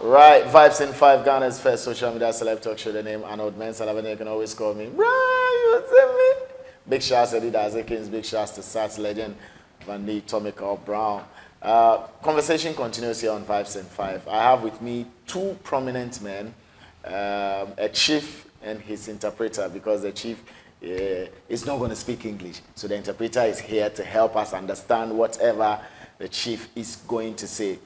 Right, Vibes in 5, Ghana's first social media celeb talk show. The name Arnold, Elavanyo, you can always call me. Right, you see me? Big shouts to Adidas Akins, big shouts to Sats legend, Van D, Tomiko Brown. Conversation continues here on Vibes in 5. I have with me two prominent men, a chief and his interpreter, because the chief is not going to speak English. So the interpreter is here to help us understand whatever the chief is going to say.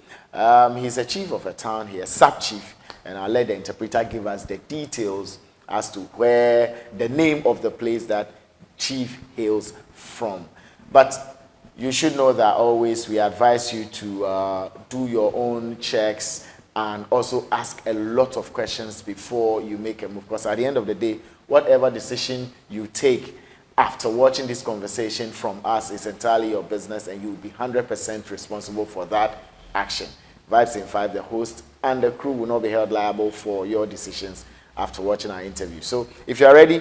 He's a chief of a town here, sub-chief, and I'll let the interpreter give us the details as to where the name of the place that chief hails from. But you should know that always we advise you to do your own checks and also ask a lot of questions before you make a move. Because at the end of the day, whatever decision you take after watching this conversation from us is entirely your business, and you will be 100% responsible for that action. Vibes in 5, the host and the crew will not be held liable for your decisions after watching our interview. So if you are ready,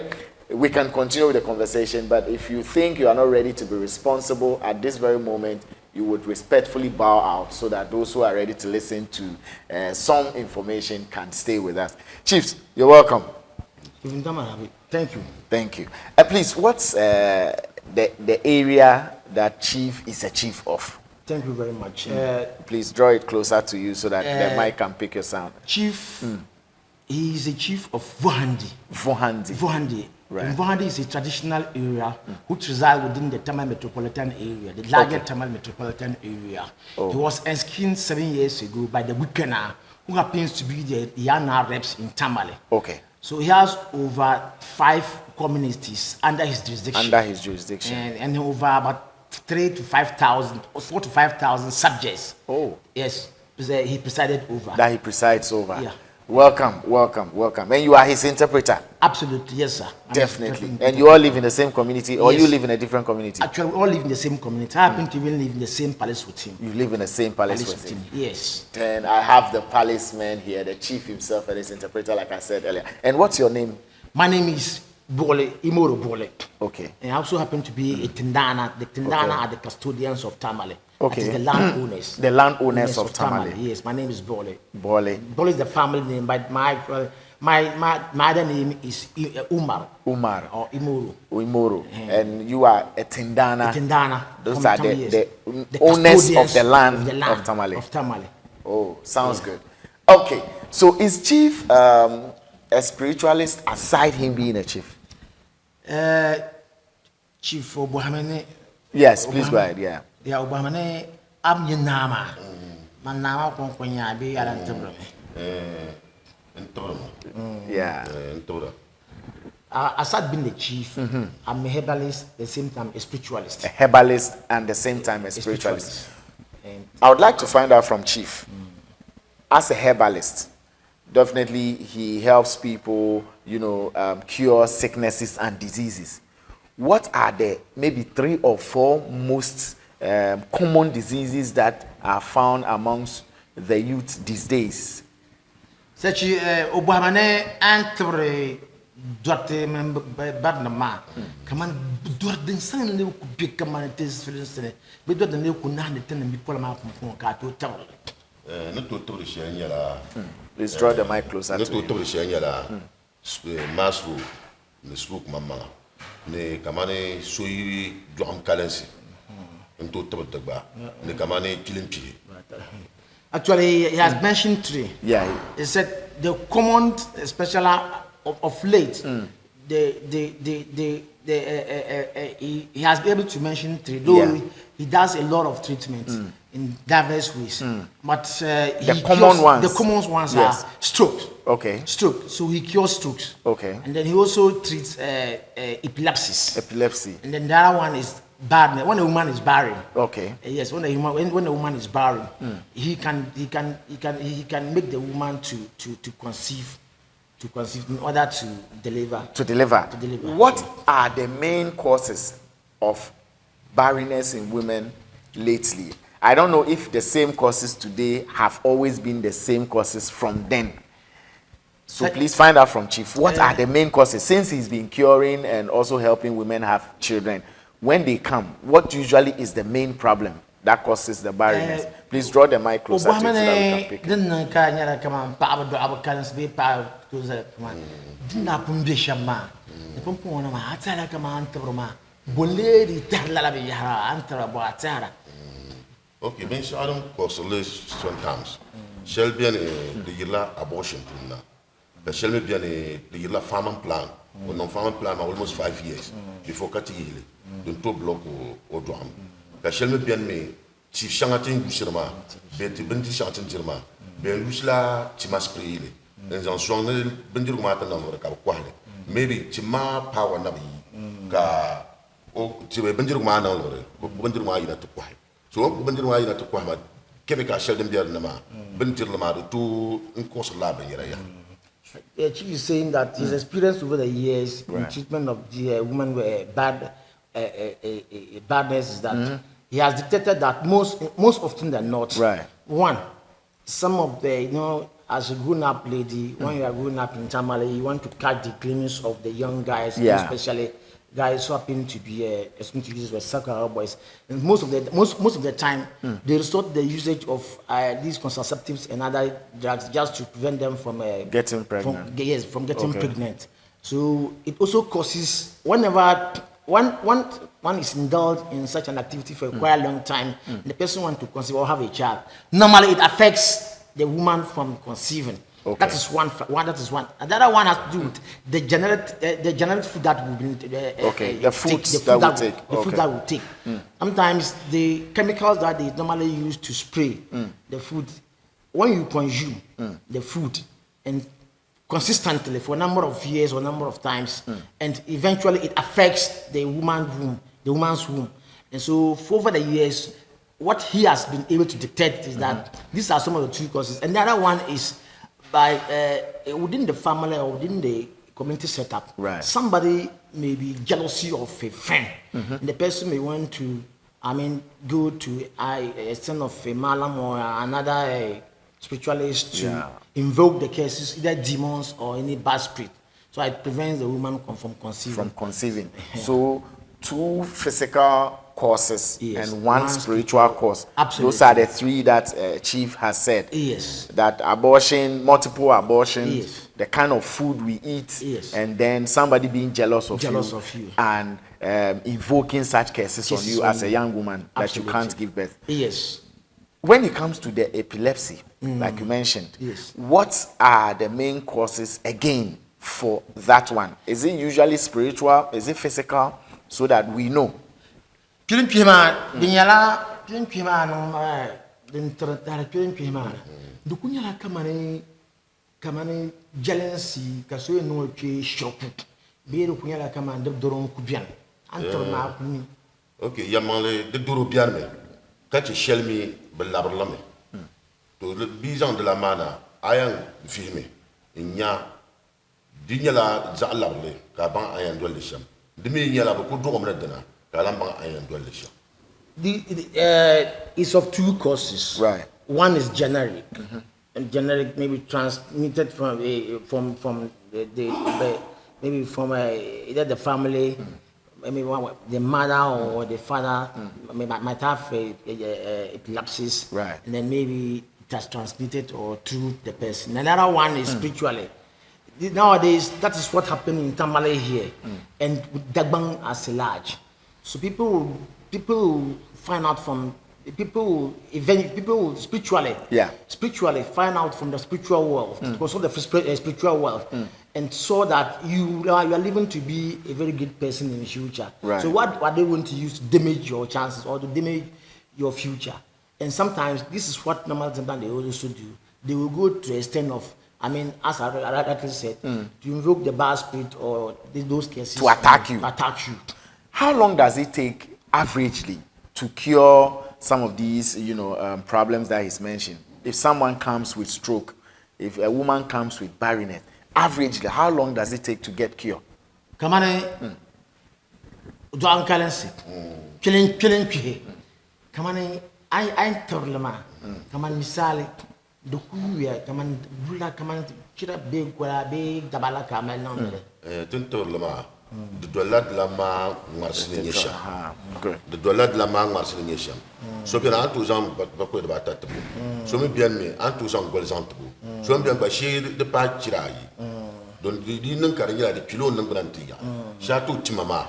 we can continue with the conversation, but if you think you are not ready to be responsible at this very moment, you would respectfully bow out so that those who are ready to listen to some information can stay with us. Chiefs, you're welcome. Thank you. Thank you. Please, what's the area that chief is a chief of? Thank you very much. Please draw it closer to you so that the mic can pick your sound. Chief, he is a chief of Vuhandi. Vuhandi. Right. And Vuhandi is a traditional area which resides within the Tamale metropolitan area, the larger Tamale metropolitan area. Oh. He was enskined 7 years ago by the Wikener, who happens to be the Yana reps in Tamale. Okay. So he has over 5 communities under his jurisdiction. And over about 3,000 to 5,000 or 4,000 to 5,000 subjects. Oh. Yes, he presided over. That he presides over. Yeah. Welcome. And you are his interpreter? Absolutely, yes, sir. Definitely. And you all live in the same community, or you live in a different community? Actually, we all live in the same community. I happen to even live in the same palace with him. You live in the same palace with him? Yes. Then I have the palace man here, the chief himself and his interpreter, like I said earlier. And what's your name? My name is Bole, Imoro Bole. Okay. And I also happen to be a Tindana. The Tindana are the custodians of Tamale. Okay. That is the landowners. The landowners of Tamale. Yes, my name is Bole. Bole. Bole is the family name, but my other name is Umar. Umar. Or Imoro. Imoro. And you are a Tindana. Tindana. Those are the owners of the land of Tamale. Of Tamale. Oh, sounds good. Okay. So is Chief a spiritualist aside him being a chief? Chief Obuhamene. Yes, please go ahead. Yeah. Yeah, Obuhamene Abnyanama. Manama Konkonya be Alantabra. Yeah. Aside being the chief, I'm a herbalist, at the same time a spiritualist. A herbalist and the same time a spiritualist. I would like to find out from Chief, as a herbalist, definitely he helps people, cure sicknesses and diseases. What are the maybe 3 or 4 most common diseases that are found amongst the youth these days? Such Obamane Antre Dote Badnama. Come on, Dordan San Liu big commodities, for instance, but the new Kunan and people out from Kato Tower. Not to Shanyala. Please draw the mic closer. Not to Shanyala. Masru, the spook mamma. Ne Kamane Sui Drum Currency. And to Tobagba. Ne Kamane Kilimchi. Actually, he has mentioned 3. Yeah. He said the common, especially of late, he has been able to mention 3. Though he does a lot of treatments in diverse ways. But the common ones are stroke. Okay. Stroke. So he cures strokes. Okay. And then he also treats epilepsy. And then the other one is barren. When a woman is barren. Okay. Yes, when a woman is barren, he can make the woman to conceive in order to deliver. What are the main causes of barrenness in women lately? I don't know if the same causes today have always been the same causes from then. So please find out from Chief, what are the main causes? Since he's been curing and also helping women have children, when they come, what usually is the main problem that causes the barrenness. Please draw the mic closer to it so that we can pick it. Then Kanya come on, Papa do our cans be power to the command. Dina Pundishama. The Pumpona, Atala command to Roma. Boledi Talabiha, Antara Boatara. Okay, ben so adam consolation sometimes. Shall be the yilla abortion now. The shall be the yilla farming plan. Or non farming plan almost 5 years before cutting the 2 block or drum. The shall be me chief shangatin Bushirma, Betty Benty Shantin Jirma, Ben Lusla Chimaspri, and on strong Bendirumata number Kakwale. Maybe Chima power nabi ka o Bendirumana or Bendiruma to quiet. So Bendiruma to quiet. Chemical shell them there nama Bendirama to in course of lab Chief is saying that his experience over the years in treatment of the women with badness is that he has detected that most often than not, one, some of the, as a grown-up lady, when you are grown up in Tamale, you want to catch the glimpse of the young guys, especially guys who happen to be use with circle boys. And most of the time, they resort to the usage of these contraceptives and other drugs just to prevent them from getting pregnant. From getting pregnant. So it also causes whenever one is indulged in such an activity for a quite long time, the person wants to conceive or have a child. Normally, it affects the woman from conceiving. Okay. That is one. That is one. And the other one has to do with the generic food that we will the food that we take. Sometimes the chemicals that they normally use to spray the food, when you consume the food and consistently for a number of years or a number of times, and eventually it affects the woman's womb. And so for over the years, what he has been able to detect is that these are some of the 2 causes. And the other one is by within the family or within the community setup, somebody may be jealousy of a friend. And the person may want to, go to a son of a malam or another spiritualist to invoke the cases, either demons or any bad spirit. So it prevents the woman from conceiving. So 2 physical causes and one spiritual cause. Absolutely. Those are the 3 that Chief has said. Yes. That abortion, multiple abortions, the kind of food we eat, and then somebody being jealous of you, and invoking such cases on you as a young woman that you can't give birth. Yes. When it comes to the epilepsy, like you mentioned, what are the main causes again for that one? Is it usually spiritual? Is it physical? So that we know. Pirin pima dinyala pirin pima no din tara pirin pima dukunyala kamane jealousy kaso no twe shoku be dukunyala kamane de doron kubian antor na kuni. Okay, yamale de doro bian me kachi shelmi belabrlame to le bizan de la mana ayan fihme nya dinyala zalable ka ban ayan dole sham dimi nyala ko do mo dana. It's of 2 causes. One is generic, and generic maybe transmitted from maybe from either the family, maybe the mother or the father might have epilepsy, and then maybe it has transmitted or through the person. Another one is spiritually. Nowadays, that is what happened in Tamale here, and with Dagbang as a large. So people find out from people spiritually find out from the spiritual world, because of the spiritual world, and saw that you are living to be a very good person in the future. So what are they going to use to damage your chances or to damage your future? And sometimes this is what normal Zambian they also do. They will go to the extent of, as I rightly said, to invoke the bad spirit or those cases to attack you. How long does it take averagely to cure some of these, problems that he's mentioned? If someone comes with stroke, if a woman comes with barrenness, averagely, how long does it take to get cured? Kamane, do ankalensi, killing, kamane, I torlama, kaman misali, dokuya, kaman bula, kaman chira big dabala kamel nonde. Tuntorlama. de dola de la ma ngarsini nyesha Good. de dola de la ma ngarsini nyesha so bien antu zam ba ko de batata so me bien me antu zam gol zam tu so bien ba shi de pa chirayi don di nan kar nyala de kilo nan grantiga shatu timama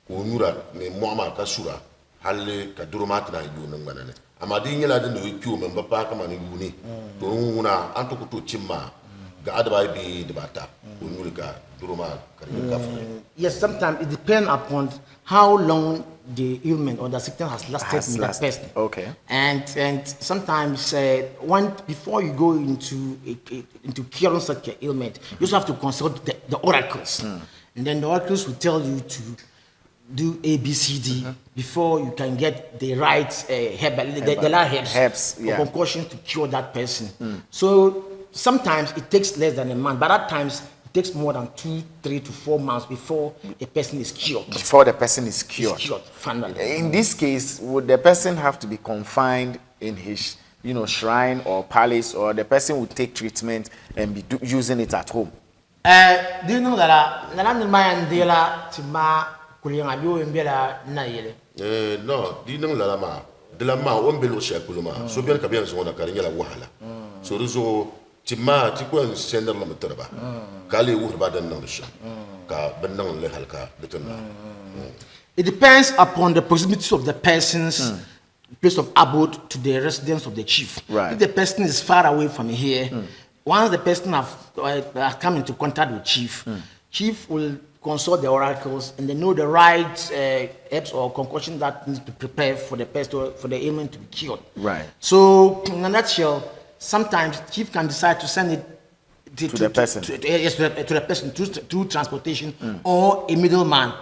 ko nura me moama ka sura halle ka durumat na yu nan ganane amadi nyala de no kiwo men ba pa kama ni yuni to nguna antu ko to timma ga adaba bi de bata ko nura ka duruma kar ka Yes, sometimes it depends upon how long the ailment or the sickness has lasted in that person. Okay. And sometimes before you go into curing such an ailment, you also have to consult the oracles, and then the oracles will tell you to do A, B, C, D before you can get the right herbal, the herbs or concoction to cure that person. So sometimes it takes less than a month, but at times it takes more than 2, 3 to 4 months before a person is cured. Before the person is cured. Finally. In this case, would the person have to be confined in his, shrine or palace, or the person would take treatment and be using it at home? Do you know that no di nang la ma de la ma on belo shekuluma so bien ka bien so na karinya la wahala so rezo timma ti ko en sender la meterba kale wu ba dan nang sha ka ben nang le halka de tunna. It depends upon the proximity of the person's place of abode to the residence of the chief. Right. If the person is far away from here, once the person have come into contact with chief, chief will consult the oracles and they know the right herbs or concoction that needs to be prepared for the person for the ailment to be cured. Right. So in a nutshell, sometimes chief can decide to send it to the person. To the person through transportation or a middleman.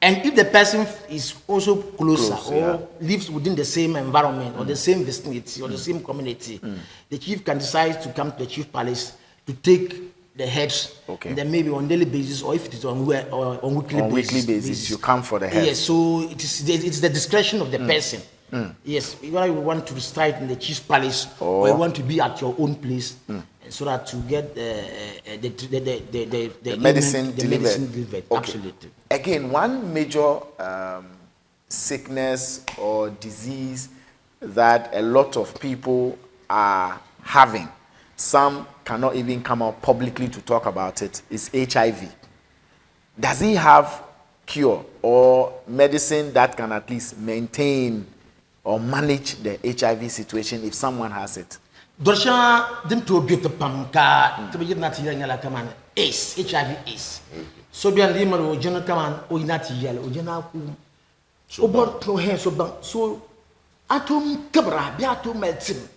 And if the person is also closer or lives within the same environment or the same vicinity or the same community, the chief can decide to come to the chief palace to take the herbs, and then maybe on daily basis, or if it is on weekly basis, you come for the herbs. Yes, so it's the discretion of the person. Yes, whether you want to reside in the chief's palace or you want to be at your own place, so that to get the medicine delivered. Okay. Absolutely. Again, one major sickness or disease that a lot of people are having, some cannot even come out publicly to talk about it, is HIV. Does he have cure or medicine that can at least maintain or manage the HIV situation if someone has it? Dorsha dim to beauty pamka to be not yellow come ace HIV is. So be a limero general command or not yellow or general so about no hair so atom cabra beato medicine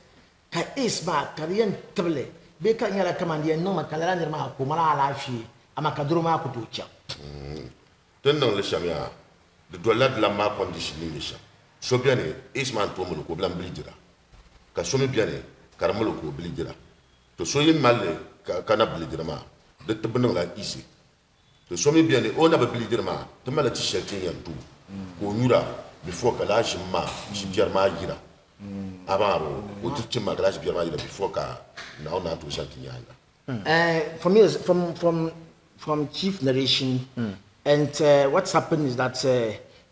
ka ace ma Korean table be can yellow command and no macalan ma kumala lafi amakadroma kuducha. Then no le shamia the dollar de la ma conditioning so bien ace man to mo ko blam blidira ka so me bien karamolo ko blidira to so yin malle kana blidira ma de tebno la isi to so me bien on a blidira ma to mala ti shekin yan tu ko nura before kala shimma shi biyar ma gira abaro o ti chimma kala shi biyar ma gira before ka na ona to shekin yanga. For me, from chief narration, and what's happened is that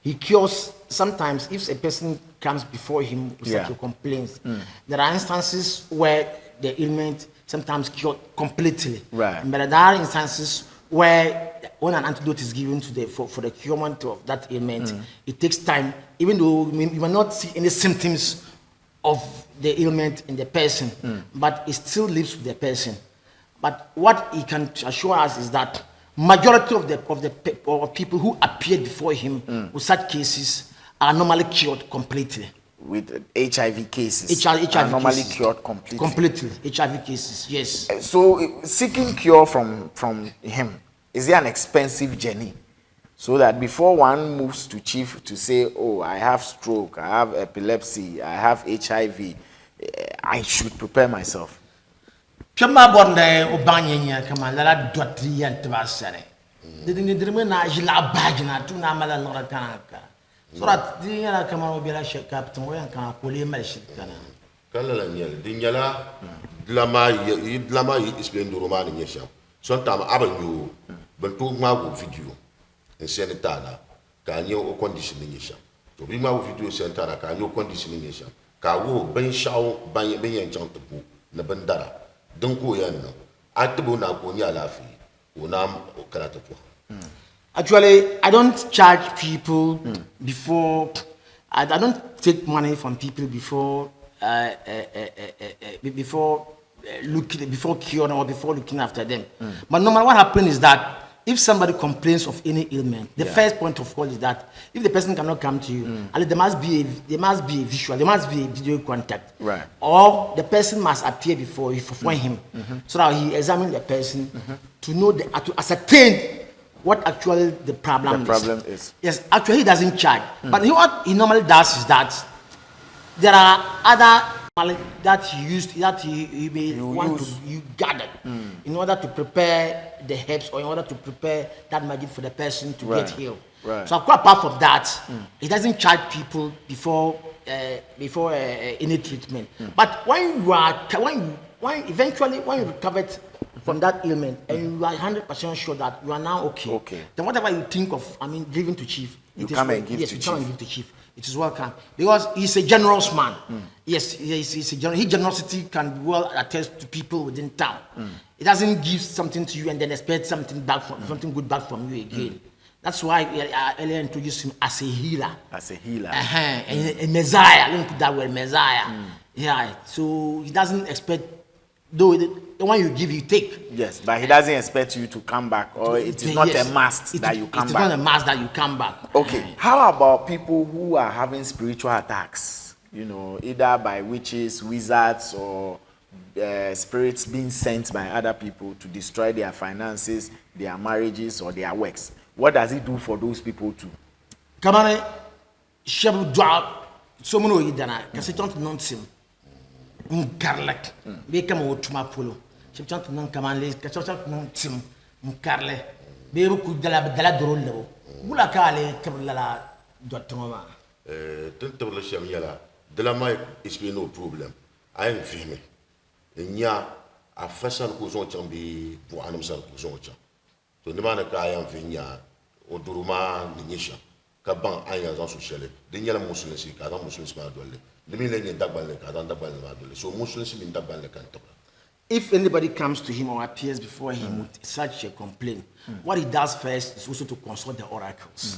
he cures. Sometimes, if a person comes before him with such a complaint, there are instances where the ailment sometimes cured completely. Right. But there are instances where when an antidote is given to for the curement of that ailment, it takes time. Even though you may not see any symptoms of the ailment in the person, but it still lives with the person. But what he can assure us is that majority of people who appeared before him with such cases are normally cured completely. With HIV cases, HIV are normally cases. cured completely. Completely, HIV cases, yes. So seeking cure from him, is there an expensive journey? So that before one moves to chief to say, oh, I have stroke, I have epilepsy, I have HIV, I should prepare myself. Kama bonde obanyenya kama la dotri yantbasare. Didn't na jila bagina tu na mala no kanaka. So that the yala kama obira shekap to yan kan akole melshi kana. Kala la nyel di nyala lama yi explain do roman nyesha. Sometimes abanyo bentu mago video. in Senatana, can you conditioning? To be my video center, can you conditioning? Kawo ben shao ben chantabu na bandara don't go yan no atibu na konya lafi unam karatapo. Actually, I don't charge people before. I don't take money from people before before curing or before looking after them. But no matter what happens is that if somebody complains of any ailment, the first point of call is that if the person cannot come to you, there must be a visual, there must be a video contact, right? Or the person must appear before him, so that he examine the person to know to ascertain what actually the problem is. Yes, actually he doesn't charge, but what he normally does is that there are other that he may want to gather in order to prepare the herbs or in order to prepare that magic for the person to get healed. Right. So apart from that, he doesn't charge people before any treatment. But when you recovered from that ailment and you are 100% sure that you are now okay, then whatever you think of, giving to Chief, you come and give to Chief. It is welcome because he's a generous man. Yes, he's a generous. His generosity can be well attest to people within town. He doesn't give something to you and then expect something good back from you again. That's why I earlier introduced him as a healer. A Messiah. Let me put that word, Messiah. Yeah. So he doesn't expect, though the one you give, you take. Yes, but he doesn't expect you to come back, or it is not a must that you come back. It's not a must that you come back. Okay. How about people who are having spiritual attacks? You know, either by witches, wizards, or spirits being sent by other people to destroy their finances, their marriages, or their works. What does it do for those people too? Kamane, shebu dwa, someone who idana, kasi don't nonsense. Nkarlek, be kama wotuma polo. Chant non kamale, kachant non tim, nkarle. Be ruku dala drôle lewo. Bula kale tabla dotoma. Tabla sham yala. De la mai explique no problème. I am filmé. Nya a façon ko zon chambi pour anam san ko zon cham. To ne mana ka yam finya o duruma ni nyisha. Ka ban anya zan sociale. De nyala musulmi si ka dan musulmi ma dolle. De mi le dagbal le ka dan dagbal ma dolle. So musulmi si min dagbal le kan tabla. If anybody comes to him or appears before him with such a complaint, what he does first is also to consult the oracles.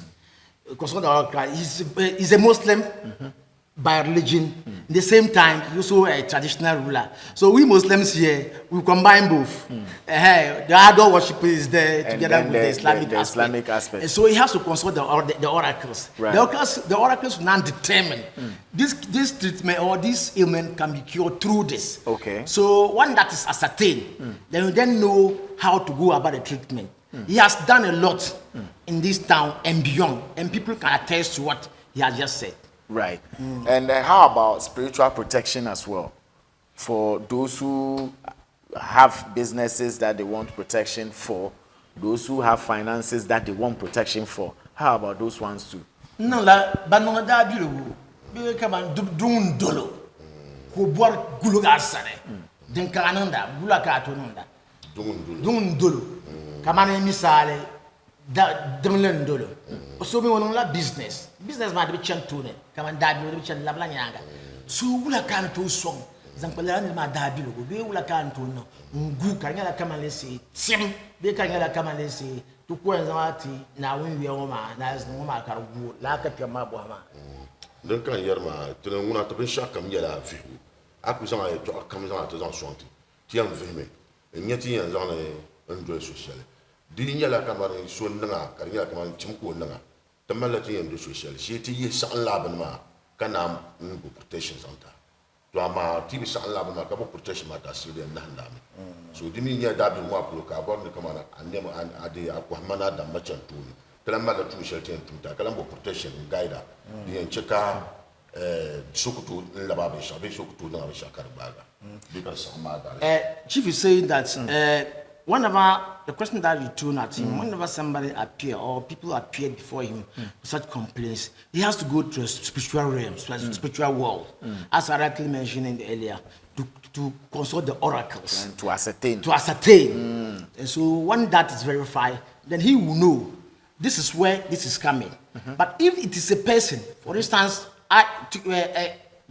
Consult the oracle. He's a Muslim by religion. At the same time, he's also a traditional ruler. So we Muslims here, we combine both. The idol worship is there and together with the Islamic aspect. And so he has to consult the oracles. Right. The oracles will now determine this treatment or this ailment can be cured through this. Okay. So one that is ascertained, then you then know how to go about the treatment. He has done a lot in this town and beyond, and people can attest to what he has just said. Right. And how about spiritual protection as well? For those who have businesses that they want protection for, those who have finances that they want protection for, how about those ones too? No, but da biru. Be kaman dun dolo. Ko bor guluga sare. Den kananda bulaka to nunda. Dun dolo. Kamane misale da demlen dolo. So me wonon la business ma de chan tune kaman da bi de chan labla nyanga. So wula kan to song. Zampala ni ma da bi lo be wula kan to no. Ngu kanyala kamale se tim be kanyala kamale se to ko nzamati na winwi o ma na zno ma kargu la ka pema bo ma. Donc quand hier ma tu on a tapé chaque comme il y a la vie accusant comme ça à ans chanter tu en filmé et nyati en genre un droit social di nya la camara so nga ka nya camara tim ko nga tamala ti en social si ti yi sa la ban ma kana ngo protection center to ama ti bi sa la ban ma ka protection ma ta sire na ndame so di mi nya da bi mo apolo ka bo ni camara anema ade akwa mana da machan tuni kalamba la tu shelter tuta kalamba protection guide bien cheka sokutu la baba shabe sokutu na ba shakar baga because Chief is saying that whenever the question that you threw at him, whenever somebody appear or people appear before him with such complaints, he has to go to a spiritual realm, spiritual world, as I rightly mentioned earlier, to consult the oracles and to ascertain. And so when that is verified, then he will know this is where this is coming. But if it is a person, for instance,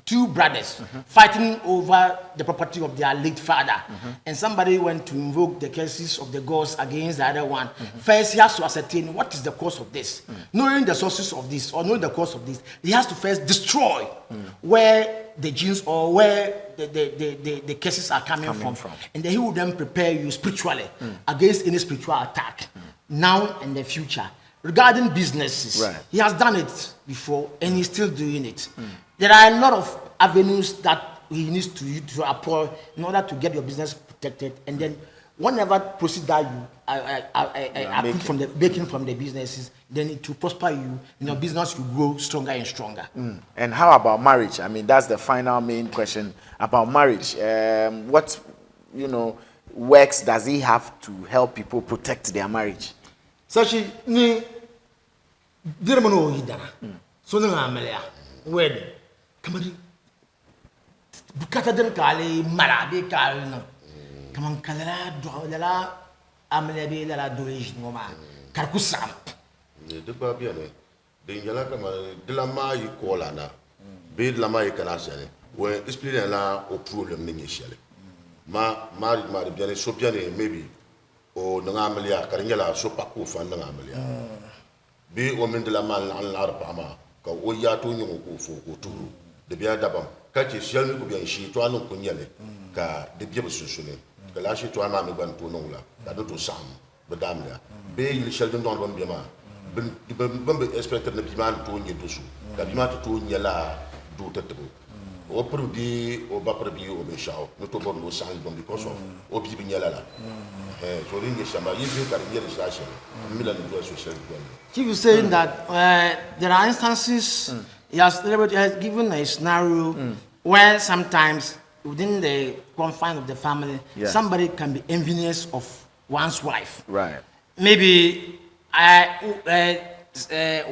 two brothers fighting over the property of their late father, and somebody went to invoke the curses of the gods against the other one, first he has to ascertain what is the cause of this. Knowing the sources of this or knowing the cause of this, he has to first destroy where the genes or where the curses are coming from. And then he will then prepare you spiritually against any spiritual attack now and the future. Regarding businesses, he has done it before and he's still doing it. There are a lot of avenues that he needs to employ in order to get your business protected. And then whenever proceed that you making from the businesses, then it will prosper you. Your business will grow stronger and stronger. And how about marriage? I mean, that's the final main question about marriage. What works does he have to help people protect their marriage? Sachi ni dirmano hidana. So na amelia wedding. Kamari bukata den kale marabe kale no. Kaman kalala do lala amelia be lala doish ngoma. Karkusam. De ba bien de njala kama de la ma yi kola na. Be de la ma yi kana sene. We expliquer la au problème ni michele. Mari bien so bien maybe o nga amelia karingela so pakku fan nga amelia bi o min de la mal an arba ma ka o ya to nyu ko fo ko turu de bia dabam ka ti shel mi ko bien shi to anu ko nyele ka de bia bu susune ka la shi to ma mi ban to non la da do to sam be dam la be il shel don don bien ma ben be expecter ne bi man to nyi dusu ka bi ma to nyela do tetebo o produit o ba produit o be shao no to bon no sang don because of o bi bi nyela la so ringe shamba yizu ka ringe research milan do social media. Chief is saying that there are instances he has given a scenario where sometimes within the confines of the family somebody can be envious of one's wife. Right. Maybe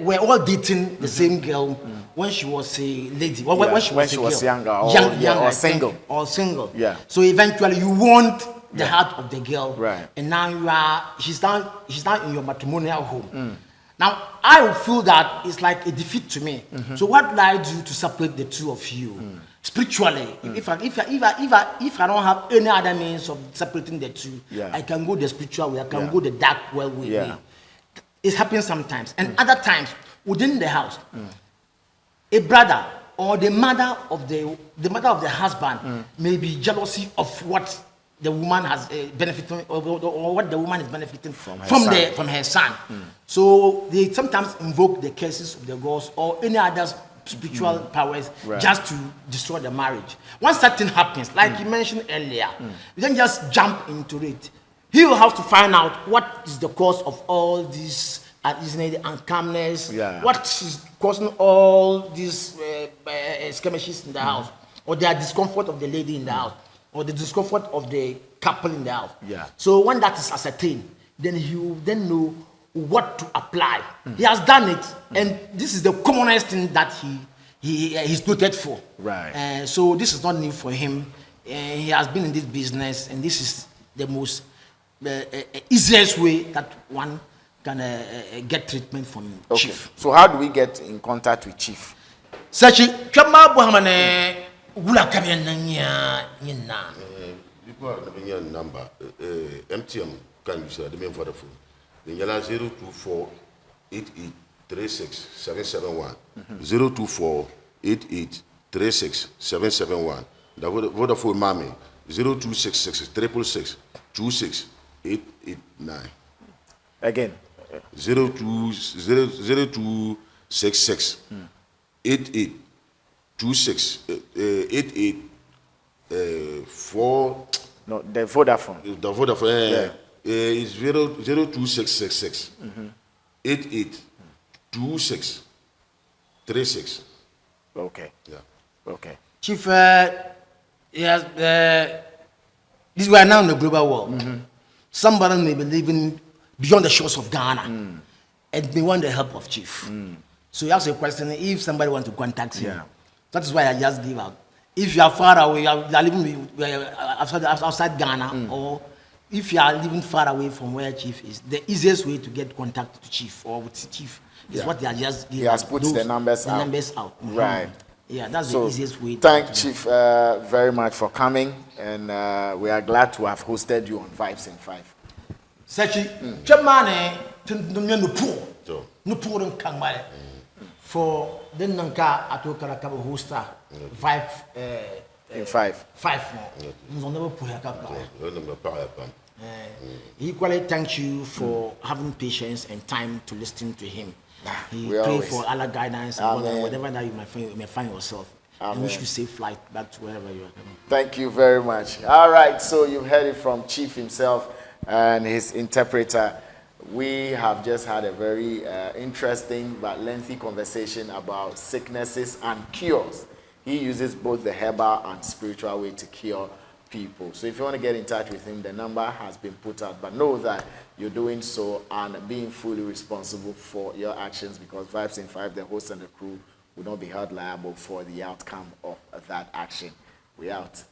we're all dating the same girl when she was a lady, when she was younger or single. Or single. Yeah. So eventually you want the heart of the girl, right? And now she's down in your matrimonial home. Now I would feel that it's like a defeat to me. So what would I do to separate the two of you spiritually? If I don't have any other means of separating the two, I can go the spiritual way. I can go the dark way. It happens sometimes, and other times within the house, a brother or the mother of the husband may be jealousy of what the woman has benefited or what the woman is benefiting from her son. So they sometimes invoke the curses of the gods or any other spiritual powers just to destroy the marriage. Once something happens, like you mentioned earlier, you don't just jump into it. He will have to find out what is the cause of all this uncalmness, what is causing all these skirmishes in the house, or the discomfort of the lady in the house, or the discomfort of the couple in the house. So when that is ascertained, then he will then know what to apply. He has done it, and this is the commonest thing that he's noted for. Right. So this is not new for him. He has been in this business, and this is the most easiest way that one can get treatment from Chief. So how do we get in contact with Chief? Such Chama Buhamane Gula Kabiananya Nina. People are the number MTM can you say the main for the phone. The Yala 024 88 36 771 024 88 36 771. The Vodafone Mami 0266 666 26 889. Again. 0266 88 26 88 4. No, the Vodafone. The Vodafone is 02666 88 26 36. Okay. Yeah. Okay. Chief, yes, this we are now in the global world. Somebody may be living beyond the shores of Ghana and may want the help of Chief. So you ask a question if somebody wants to contact him. That is why I just give out. If you are far away, you are living outside Ghana, or if you are living far away from where Chief is, the easiest way to get contact to Chief or with Chief is what they are just He has put the numbers out. Mhm. Right. Yeah, that's So the easiest way. thank Chief very much for coming, and we are glad to have hosted you on Vibes in 5. Sachi, Chamane, no poor, So, no poor and Kamale. For then Nanka Atoka hoster, In 5. 5 more. Nous never put a couple. you're number five, Equally, thank you for having patience and time to listen to him. He We pray always- for Allah guidance and Amen. whatever that you may find yourself. And wish you safe flight back to wherever you are coming. Thank you very much. All right, so you've heard it from Chief himself and his interpreter. We have just had a very interesting but lengthy conversation about sicknesses and cures. He uses both the herbal and spiritual way to cure people. So if you want to get in touch with him, the number has been put out. But know that you're doing so and being fully responsible for your actions, because Vibes in 5, the host and the crew, will not be held liable for the outcome of that action. We out.